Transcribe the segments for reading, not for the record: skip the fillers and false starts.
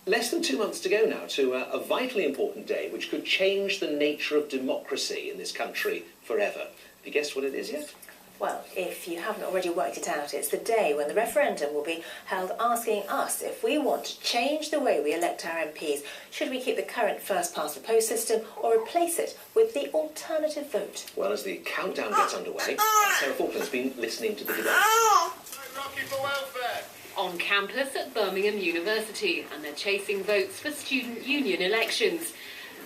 Less than 2 months to go now to a vitally important day which could change the nature of democracy in this country forever. Have you guessed what it is yet? Well, if you haven't already worked it out, it's the day when the referendum will be held asking us if we want to change the way we elect our MPs. Should we keep the current first-past-the-post system or replace it with the alternative vote? Well, as the countdown gets underway, Sarah Falkland's been listening to the debate. Rocky for welfare! On campus at Birmingham University, and they're chasing votes for student union elections.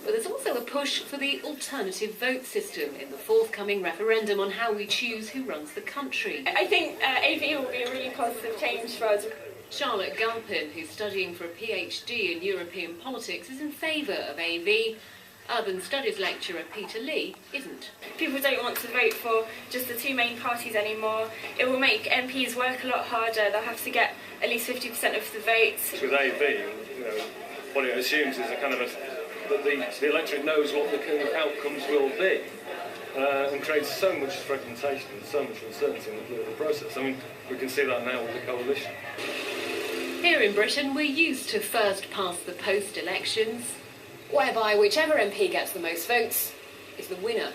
But there's also a push for the alternative vote system in the forthcoming referendum on how we choose who runs the country. I think AV will be a really positive change for us. Charlotte Galpin, who's studying for a PhD in European politics, is in favour of AV. Urban Studies lecturer Peter Lee isn't. People don't want to vote for just the two main parties anymore. It will make MPs work a lot harder. They'll have to get at least 50% of the votes. With AV, what it assumes is a kind of that the electorate knows what the kind of outcomes will be, and creates so much fragmentation and so much uncertainty in the political process. I mean, we can see that now with the coalition. Here in Britain, we're used to first-past-the-post elections, whereby whichever MP gets the most votes is the winner.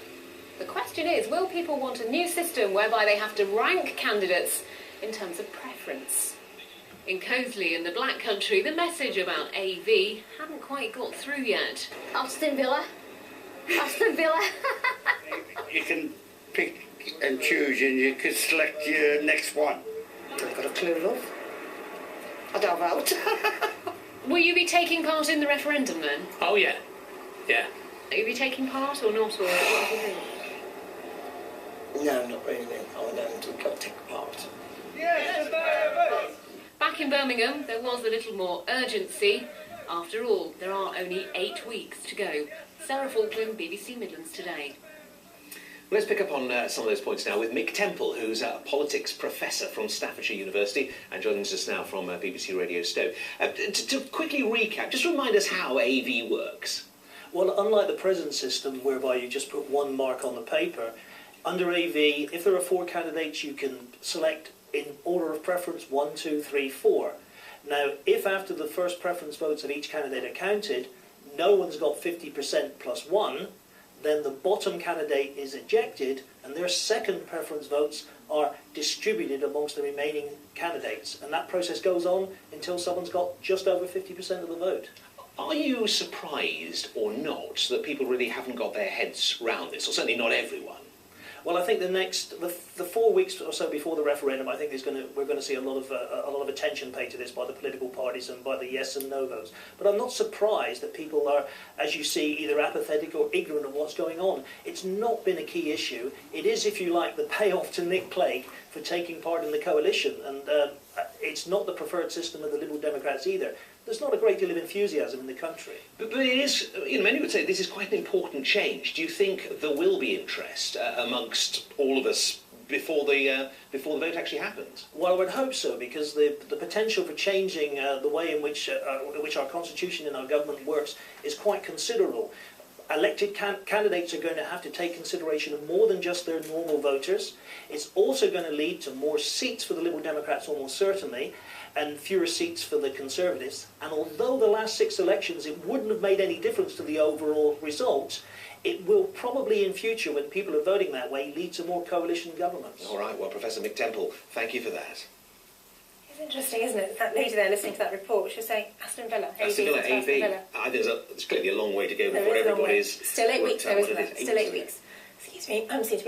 The question is, will people want a new system whereby they have to rank candidates in terms of preference? In Coseley, in the Black Country, the message about AV hadn't quite got through yet. Aston Villa. Aston Villa. You can pick and choose and you can select your next one. I've got a clue, love. I don't vote. Will you be taking part in the referendum then? Oh, yeah. Yeah. Will you be taking part or not, or what do you think? No, not really. I don't got to take part. Yes, Back in Birmingham, there was a little more urgency. After all, there are only 8 weeks to go. Sarah Falkland, BBC Midlands Today. Let's pick up on some of those points now with Mick Temple, who's a politics professor from Staffordshire University and joining us now from BBC Radio Stoke. To quickly recap, just remind us how AV works. Well, unlike the present system whereby you just put one mark on the paper, under AV, if there are 4 candidates, you can select in order of preference 1, 2, 3, 4. Now, if after the first preference votes of each candidate are counted, no one's got 50% plus 1, then the bottom candidate is ejected and their second preference votes are distributed amongst the remaining candidates. And that process goes on until someone's got just over 50% of the vote. Are you surprised or not that people really haven't got their heads round this, or certainly not everyone? Well, I think the 4 weeks or so before the referendum, I think we're going to see a lot of attention paid to this by the political parties and by the yes and no votes. But I'm not surprised that people are, as you see, either apathetic or ignorant of what's going on. It's not been a key issue. It is, if you like, the payoff to Nick Clegg for taking part in the coalition, and it's not the preferred system of the Liberal Democrats either. There's not a great deal of enthusiasm in the country. But it is, many would say this is quite an important change. Do you think there will be interest amongst all of us before the vote actually happens? Well, I would hope so, because the potential for changing the way in which our constitution and our government works is quite considerable. Elected candidates are going to have to take consideration of more than just their normal voters. It's also going to lead to more seats for the Liberal Democrats, almost certainly, and fewer seats for the Conservatives. And although the last 6 elections, it wouldn't have made any difference to the overall result, it will probably in future, when people are voting that way, lead to more coalition governments. All right, well, Professor Mick Temple, thank you for that. It's interesting, isn't it? That lady there listening to that report, she was saying Aston Villa. Aston Villa, AV. I think there's clearly a long way to go before everybody is... Still 8 weeks though, isn't there? Still 8 weeks. Excuse me, I'm seeing to be